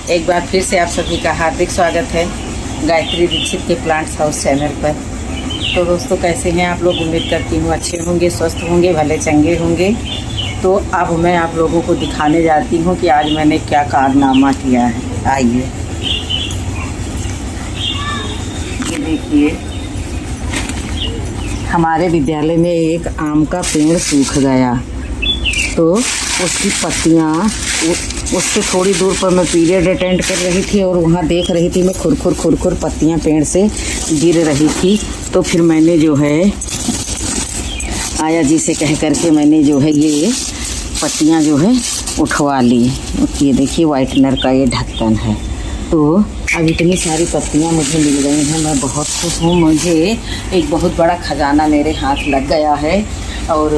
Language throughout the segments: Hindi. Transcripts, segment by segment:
एक बार फिर से आप सभी का हार्दिक स्वागत है गायत्री दीक्षित के प्लांट्स हाउस चैनल पर। तो दोस्तों, कैसे हैं आप लोग? उम्मीद करती हूँ अच्छे होंगे, स्वस्थ होंगे, भले चंगे होंगे। तो अब मैं आप लोगों को दिखाने जाती हूँ कि आज मैंने क्या कारनामा किया है। आइए, ये देखिए, हमारे विद्यालय में एक आम का पेड़ सूख गया, तो उसकी पत्तियाँ उससे थोड़ी दूर पर मैं पीरियड अटेंड कर रही थी और वहाँ देख रही थी मैं खुरखुर पत्तियाँ पेड़ से गिर रही थी। तो फिर मैंने जो है आया जी से कह करके मैंने जो है ये पत्तियाँ जो है उठवा ली। ये देखिए, वाइटनर का ये ढक्कन है। तो अब इतनी सारी पत्तियाँ मुझे मिल गई हैं, मैं बहुत खुश हूँ। मुझे एक बहुत बड़ा खजाना मेरे हाथ लग गया है। और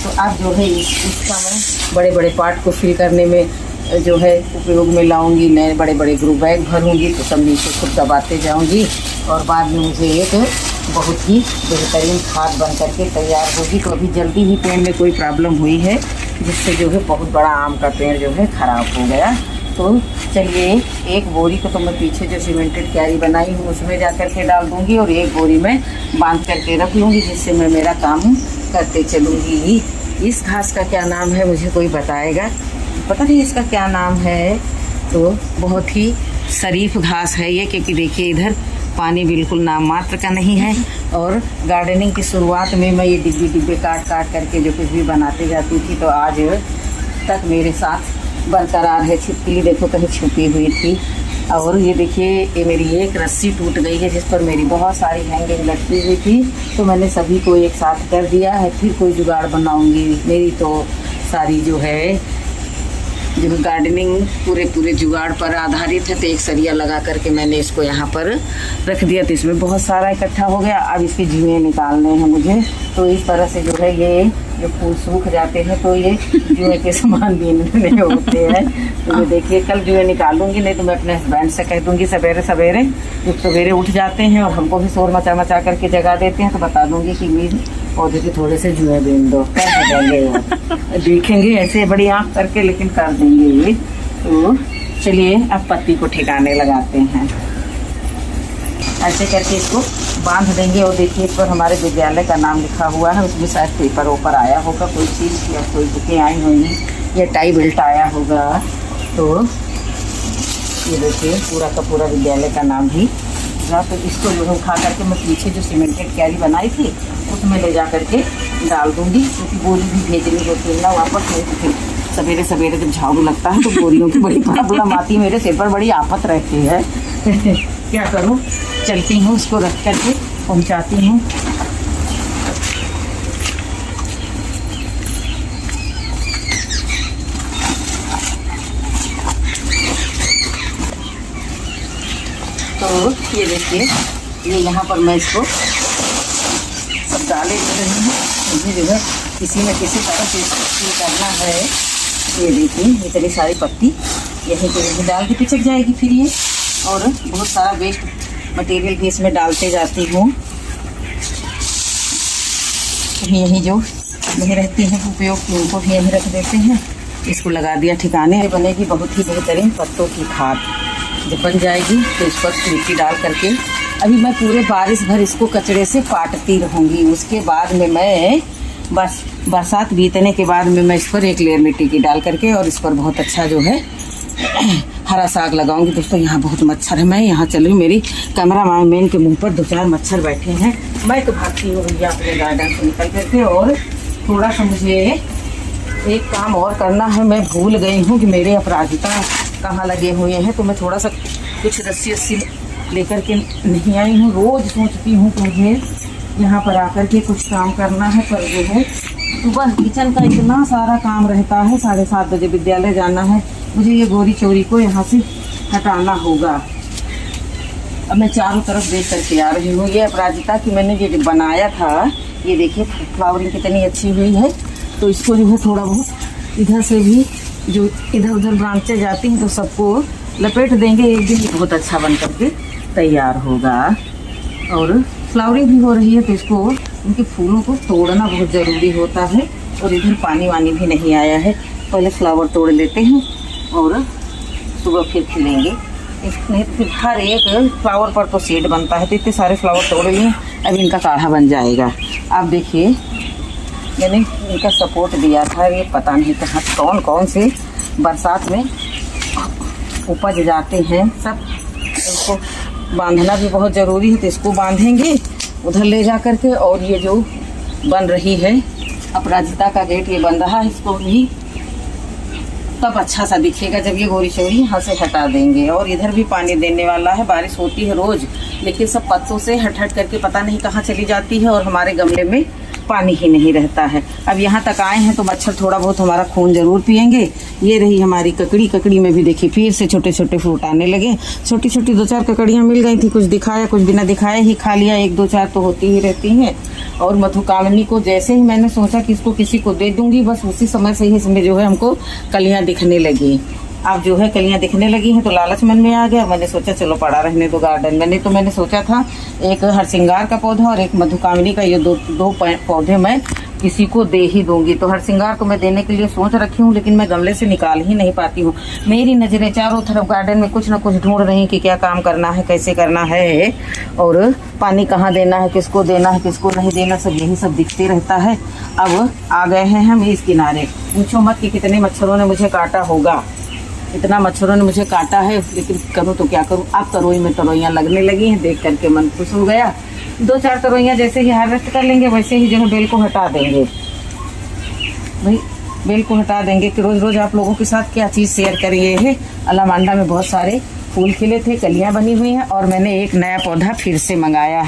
तो अब जो है इसका मैं बड़े बड़े पार्ट को फिल करने में जो है उपयोग में लाऊंगी। मैं बड़े बड़े ग्रुप बैग भरूंगी, तो सब नीचे खुद दबाते जाऊंगी और बाद में मुझे एक बहुत ही बेहतरीन खाद बन करके तैयार होगी। तो अभी जल्दी ही पेड़ में कोई प्रॉब्लम हुई है, जिससे जो है बहुत बड़ा आम का पेड़ जो है ख़राब हो गया। तो चलिए, एक बोरी को तो मैं पीछे जो सीमेंटेड क्यारी बनाई हूँ उसमें जा कर के डाल दूँगी और एक बोरी में बांध करके रख लूँगी, जिससे मैं मेरा काम करते चलूँगी। इस घास का क्या नाम है मुझे कोई बताएगा? पता नहीं इसका क्या नाम है। तो बहुत ही शरीफ घास है ये, क्योंकि देखिए इधर पानी बिल्कुल नाम मात्र का नहीं है। और गार्डनिंग की शुरुआत में मैं ये डिब्बे काट करके जो कुछ भी बनाते जाती थी, तो आज तक मेरे साथ बरकरार है। छिपकली देखो कहीं छुपी हुई थी। और ये देखिए, ये मेरी एक रस्सी टूट गई है जिस पर मेरी बहुत सारी हैंगिंग लटकी हुई थी, तो मैंने सभी को एक साथ कर दिया है। फिर कोई जुगाड़ बनाऊंगी। मेरी तो सारी जो है जो गार्डनिंग पूरे जुगाड़ पर आधारित है। तो एक सरिया लगा करके मैंने इसको यहाँ पर रख दिया, तो इसमें बहुत सारा इकट्ठा हो गया। अब इसके जुए निकालने हैं मुझे। तो इस तरह से जो है ये जो फूल सूख जाते हैं तो ये जुए के समान बीनने होते हैं। तो ये देखिए, कल जुए निकालूंगी, नहीं तो मैं अपने हस्बैंड से कह दूंगी सवेरे सवेरे उठ जाते हैं और हमको भी शोर मचा करके जगा देते हैं, तो बता दूंगी कि मीन पौधे के थोड़े से जुए बीन दो, कर देंगे। देखेंगे ऐसे बड़ी आँख करके, लेकिन कर देंगे ये। तो चलिए, अब पत्ती को ठिकाने लगाते हैं। ऐसे करके इसको बांध देंगे। और देखिए, इस पर हमारे विद्यालय का नाम लिखा हुआ है, उसमें शायद पेपर ऊपर आया होगा, कोई चीज़ या कोई बुकें आई होंगी या टाई बेल्ट आया होगा। तो ये देखिए, पूरा का पूरा विद्यालय का नाम भी। तो इसको जो है उठा करके मैं पीछे जो सीमेंटेड क्यारी बनाई थी उसमें ले जा करके डाल दूँगी, क्योंकि बोरी भी भेजनी होती है ना वापस। फिर सवेरे सवेरे जब झाड़ू लगता है तो बोरियों की बड़ी प्रॉब्लम आती है, मेरे सिर पर बड़ी आफत रहती है। क्या करूँ, चलती हूँ, उसको रख करके पहुँचाती हूँ। तो ये देखिए, ये यहाँ पर मैं इसको सब डाले दे रही हूँ। मुझे जो है किसी न किसी तरह से इसको करना है। ये देखिए, इतनी सारी पत्ती यहीं पे डाल के पिचक जाएगी फिर ये। और बहुत सारा वेस्ट मटेरियल भी इसमें डालते जाती हूँ। यहीं जो नहीं रहती हैं उपयोग की, उनको भी यहीं रख देते हैं। इसको लगा दिया ठिकाने। बनेगी बहुत ही बेहतरीन पत्तों की खाद। जब बन जाएगी तो इस पर मिट्टी डाल करके अभी मैं पूरे बारिश भर इसको कचड़े से पाटती रहूँगी। उसके बाद में मैं बस बरसात बीतने के बाद में मैं इस पर एक लेयर मिट्टी की डाल करके और इस पर बहुत अच्छा जो है हरा साग लगाऊंगी। दोस्तों, यहाँ बहुत मच्छर है, मैं यहाँ चल रही हूँ। मेरी कैमरा मैन के मुंह पर 2-4 मच्छर बैठे हैं। मैं तो भागती हूँ भैया अपने गार्डन से निकल करके। और थोड़ा सा मुझे एक काम और करना है, मैं भूल गई हूँ कि मेरे अपराजिता कहाँ लगे हुए हैं। तो मैं थोड़ा सा कुछ रस्सी लेकर के नहीं आई हूँ। रोज़ सोचती हूँ कि मुझे यहाँ पर आकर के कुछ काम करना है, पर जो है सुबह किचन का इतना सारा काम रहता है। 7:30 बजे विद्यालय जाना है, मुझे ये गोरी चोरी को यहाँ से हटाना होगा। अब मैं चारों तरफ देख करके आ रही हूँ। ये अपराजिता की मैंने ये बनाया था, ये देखिए फ्लावरिंग कितनी अच्छी हुई है। तो इसको जो है थोड़ा बहुत इधर से भी जो इधर उधर ब्रांचें जाती हैं तो सबको लपेट देंगे। एक दिन बहुत अच्छा बन करके तैयार होगा। और फ्लावरिंग भी हो रही है, तो इसको उनके फूलों को तोड़ना बहुत ज़रूरी होता है। और इधर पानी वानी भी नहीं आया है, पहले फ्लावर तोड़ लेते हैं और सुबह फिर खिलेंगे। नहीं तो फिर हर एक फ्लावर पर तो सीड बनता है, तो इतने सारे फ्लावर तोड़ लिए, अब इनका काढ़ा बन जाएगा। आप देखिए मैंने इनका सपोर्ट दिया था, ये पता नहीं कहाँ कौन कौन से बरसात में उपज जाते हैं सब। इसको बांधना भी बहुत ज़रूरी है, तो इसको बांधेंगे उधर ले जा कर के। और ये जो बन रही है अपराजिता का गेट, ये बन रहा है, इसको भी तब अच्छा सा दिखेगा जब ये गोरी चोरी यहाँ से हटा देंगे। और इधर भी पानी देने वाला है, बारिश होती है रोज़, लेकिन सब पत्तों से हट हट करके पता नहीं कहाँ चली जाती है और हमारे गमले में पानी ही नहीं रहता है। अब यहाँ तक आए हैं तो मच्छर थोड़ा बहुत हमारा खून जरूर पिएंगे। ये रही हमारी ककड़ी, ककड़ी में भी देखिए फिर से छोटे छोटे फ्रूट आने लगे। छोटी छोटी 2-4 ककड़ियाँ मिल गई थी, कुछ दिखाया कुछ बिना दिखाए ही खा लिया, 1-2-4 तो होती ही रहती हैं। और मधुकामिनी को जैसे ही मैंने सोचा कि इसको किसी को दे दूंगी, बस उसी समय से ही इसमें जो है हमको कलियाँ दिखने लगी। अब जो है कलियाँ दिखने लगी हैं तो लालच मन में आ गया, मैंने सोचा चलो पड़ा रहने दो गार्डन में। नहीं तो मैंने सोचा था एक हरसिंगार का पौधा और एक मधुकामिनी का, ये दो पौधे मैं किसी को दे ही दूंगी। तो हरसिंगार तो मैं देने के लिए सोच रखी हूँ, लेकिन मैं गमले से निकाल ही नहीं पाती हूँ। मेरी नज़रें चारों तरफ गार्डन में कुछ ना कुछ ढूंढ रही कि क्या काम करना है, कैसे करना है, और पानी कहाँ देना है, किसको देना है, किसको नहीं देना, सब यही सब दिखते रहता है। अब आ गए हैं हम इस किनारे। पूछो मत कि कितने मच्छरों ने मुझे काटा होगा, इतना मच्छरों ने मुझे काटा है, लेकिन करूँ तो क्या करूँ। अब तरोई में तरोइयाँ लगने लगी हैं, देख करके मन खुश हो गया। 2-4 तरोइयाँ जैसे ही हार्वेस्ट कर लेंगे वैसे ही जो है बेल को हटा देंगे। भाई बेल को हटा देंगे कि रोज़ रोज़ आप लोगों के साथ क्या चीज़ शेयर करिए है। अलामांडा में बहुत सारे फूल खिले थे, कलियाँ बनी हुई हैं, और मैंने एक नया पौधा फिर से मंगाया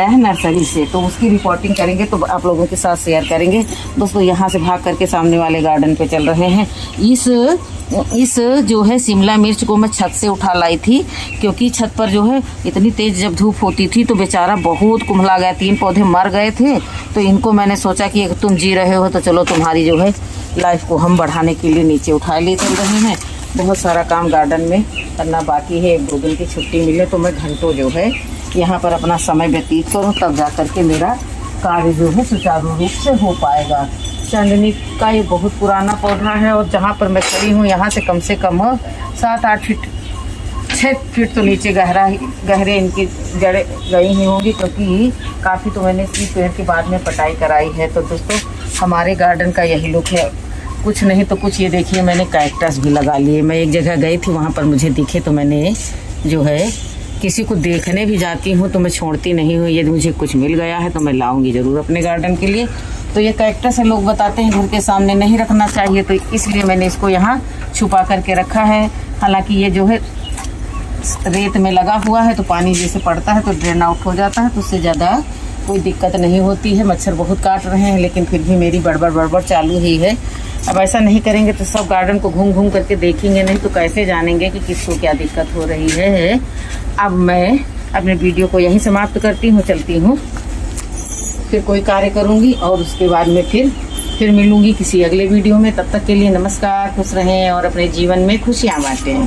है नर्सरी से, तो उसकी रिपोर्टिंग करेंगे तो आप लोगों के साथ शेयर करेंगे। दोस्तों यहाँ से भाग करके सामने वाले गार्डन पे चल रहे हैं। इस जो है शिमला मिर्च को मैं छत से उठा लाई थी, क्योंकि छत पर जो है इतनी तेज़ जब धूप होती थी तो बेचारा बहुत कुम्हला गया, 3 पौधे मर गए थे। तो इनको मैंने सोचा कि तुम जी रहे हो तो चलो तुम्हारी जो है लाइफ को हम बढ़ाने के लिए नीचे उठा ले चल रहे हैं। बहुत सारा काम गार्डन में करना बाकी है, 1-2 दिन की छुट्टी मिले तो मैं घंटों जो है यहाँ पर अपना समय व्यतीत करूँ, तब जा कर के मेरा कार्य जो है सुचारू रूप से हो पाएगा। चांदनी का ये बहुत पुराना पौधा है, और जहाँ पर मैं खड़ी हूँ यहाँ से कम 7-8 फीट 6 फीट तो नीचे गहरे इनकी जड़ें गई ही होंगी, क्योंकि काफ़ी तो मैंने इसी पेड़ के बाद में पटाई कराई है। तो दोस्तों हमारे गार्डन का यही लुक है, कुछ नहीं तो कुछ। ये देखिए मैंने कैक्टस भी लगा लिए। मैं एक जगह गई थी, वहाँ पर मुझे दिखे तो मैंने जो है किसी को देखने भी जाती हूँ तो मैं छोड़ती नहीं हूँ, यदि मुझे कुछ मिल गया है तो मैं लाऊंगी ज़रूर अपने गार्डन के लिए। तो ये कैक्टस है, लोग बताते हैं घर के सामने नहीं रखना चाहिए, तो इसलिए मैंने इसको यहाँ छुपा करके रखा है। हालांकि ये जो है रेत में लगा हुआ है, तो पानी जैसे पड़ता है तो ड्रेन आउट हो जाता है, तो उससे ज़्यादा कोई दिक्कत नहीं होती है। मच्छर बहुत काट रहे हैं, लेकिन फिर भी मेरी बड़बड़ चालू ही है। अब ऐसा नहीं करेंगे तो सब गार्डन को घूम घूम करके देखेंगे नहीं तो कैसे जानेंगे कि किसको क्या दिक्कत हो रही है। अब मैं अपने वीडियो को यहीं समाप्त करती हूँ, चलती हूँ, फिर कोई कार्य करूँगी और उसके बाद में फिर मिलूँगी किसी अगले वीडियो में। तब तक के लिए नमस्कार, खुश रहें और अपने जीवन में खुशियाँ बांटें।